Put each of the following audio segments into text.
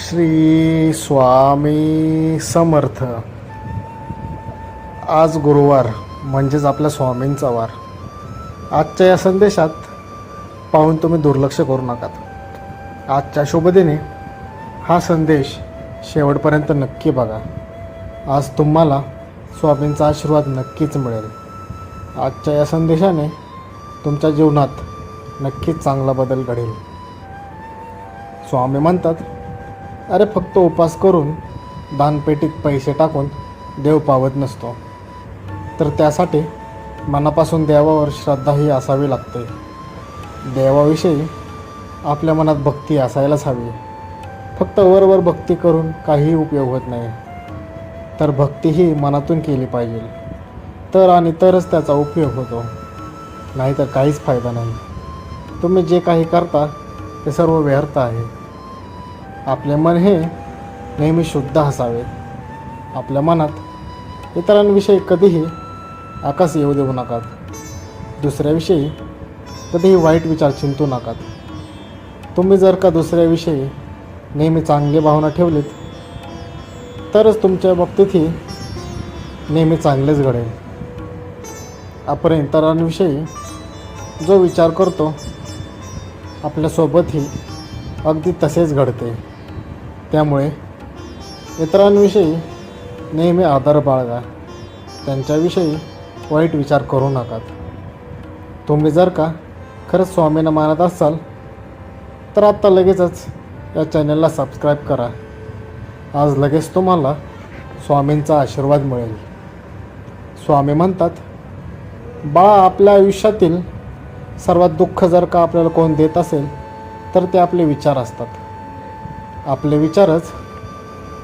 श्री स्वामी समर्थ. आज गुरुवार म्हणजेच आपल्या स्वामींचा वार. आजच्या या संदेशात पाहून तुम्ही दुर्लक्ष करू नका. आजच्या शुभदिनी हा संदेश शेवटपर्यंत नक्की बघा. आज तुम्हाला स्वामींचा आशीर्वाद नक्कीच मिळेल. आजच्या या संदेशाने तुमच्या जीवनात नक्कीच चांगला बदल घडेल. स्वामी म्हणतात, अरे फक्त उपास करून दानपेटीत पैसे टाकून देव पावत नसतो, तर त्यासाठी मनापासून देवावर श्रद्धाही असावी लागते. देवाविषयी आपल्या मनात भक्ती असायलाच हवी. फक्त वरवर भक्ती करून काहीही उपयोग होत नाही. तर भक्तीही मनातून केली पाहिजे, तरच त्याचा उपयोग होतो. नाहीतर काहीच फायदा नाही. तुम्ही जे काही करता ते सर्व व्यर्थ आहे. आपले मन हे नेहमी शुद्ध असावे. आपल्या मनात इतरांविषयी कधीही आकाश येऊ देऊ नका. दुसऱ्याविषयी कधीही वाईट विचार चिंतू नका. तुम्ही जर का दुसऱ्याविषयी नेहमी चांगली भावना ठेवलीत, तरच तुमच्या बाबतीतही नेहमी चांगलेच घडेल. आपण इतरांविषयी जो विचार करतो आपल्यासोबतही अगदी तसेच घडते. त्यामुळे इतरांविषयी नेहमी आदर बाळगा. त्यांच्याविषयी वाईट विचार करू नका. तुम्ही जर का खरंच स्वामींना मानत असाल तर आत्ता लगेचच या चॅनलला सबस्क्राईब करा. आज लगेच तुम्हाला स्वामींचा आशीर्वाद मिळेल. स्वामी म्हणतात, बाळा, आपल्या आयुष्यातील सर्वात दुःख जर का आपल्याला कोण देत असेल तर ते आपले विचार असतात. आपले विचारच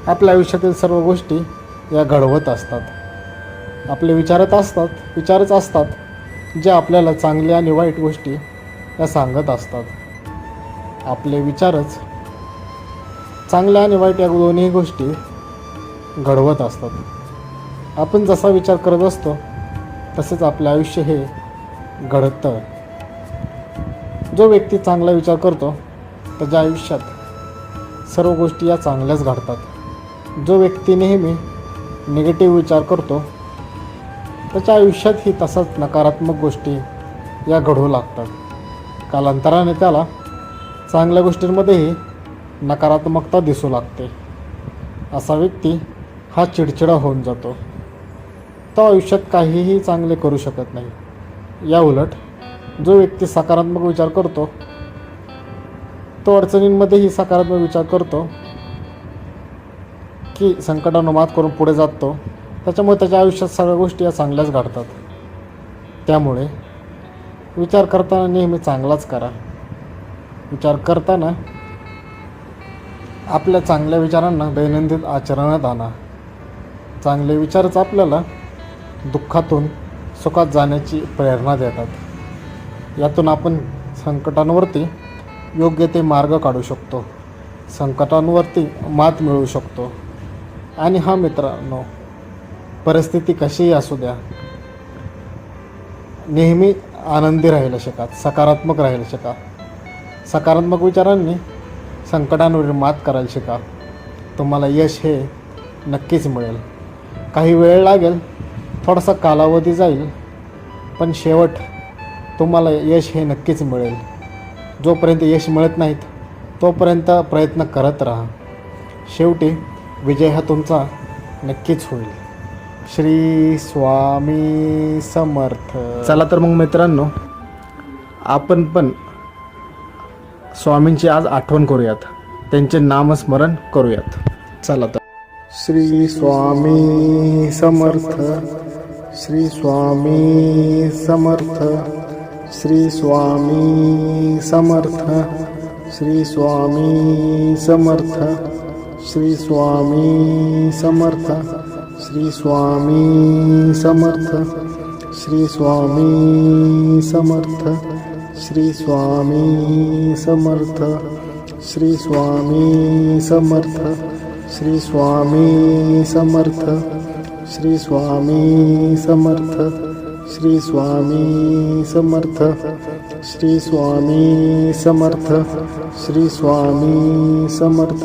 आपल्या आयुष्यातील सर्व गोष्टी या घडवत असतात. आपले विचारच असतात जे आपल्याला चांगल्या आणि वाईट गोष्टी या सांगत असतात. आपले विचारच चांगल्या आणि वाईट या दोन्ही गोष्टी घडवत असतात. आपण जसा विचार करत असतो तसेच आपले आयुष्य हे घडतं. जो व्यक्ती चांगला विचार करतो त्याच्या आयुष्यात सर्व गोष्टी या चांगल्याच घडतात. जो व्यक्ती नेहमी निगेटिव्ह विचार करतो त्याच्या आयुष्यातही तसाच नकारात्मक गोष्टी या घडू लागतात. कालांतराने त्याला चांगल्या गोष्टींमध्येही नकारात्मकता दिसू लागते. असा व्यक्ती हा चिडचिडा होऊन जातो. तो आयुष्यात काहीही चांगले करू शकत नाही. या उलट जो व्यक्ती सकारात्मक विचार करतो तो अडचणींमध्येही सकारात्मक विचार करतो की संकटांना मात करून पुढे जातो. त्याच्यामुळे त्याच्या आयुष्यात सगळ्या गोष्टी या चांगल्याच घडतात. त्यामुळे विचार करताना नेहमी चांगलाच करा. विचार करताना आपल्या चांगल्या विचारांना दैनंदिन आचरणात आणा. चांगले विचारच आपल्याला दुःखातून सुखात जाण्याची प्रेरणा देतात. यातून आपण संकटांवरती योग्य ते मार्ग काढू शकतो. संकटांवरती मात मिळवू शकतो. आणि हा मित्रांनो, परिस्थिती कशीही असू द्या, नेहमी आनंदी राहायला शिका. सकारात्मक राहायला शिका. सकारात्मक विचारांनी संकटांवर मात करायला शिका. तुम्हाला यश हे नक्कीच मिळेल. काही वेळ लागेल, थोडासा कालावधी जाईल, पण शेवट तुम्हाला यश हे नक्कीच मिळेल. जोपर्यंत यश मिळत नाहीत तोपर्यंत प्रयत्न करत राहा. शेवटी विजय हा तुमचा नक्कीच होईल. श्री स्वामी समर्थ. चला तर मग मित्रांनो, आपण पण स्वामींची आज आठवण करूयात. त्यांचे नामस्मरण करूयात. चला तर. श्री स्वामी समर्थ. श्री स्वामी समर्थ. श्री स्वामी समर्थ. श्री स्वामी समर्थ. श्री स्वामी समर्थ. श्री स्वामी समर्थ. श्री स्वामी समर्थ. श्री स्वामी समर्थ. श्री स्वामी समर्थ. श्री स्वामी समर्थ. श्री स्वामी समर्थ. श्री स्वामी समर्थ. श्री स्वामी समर्थ. श्री स्वामी समर्थ.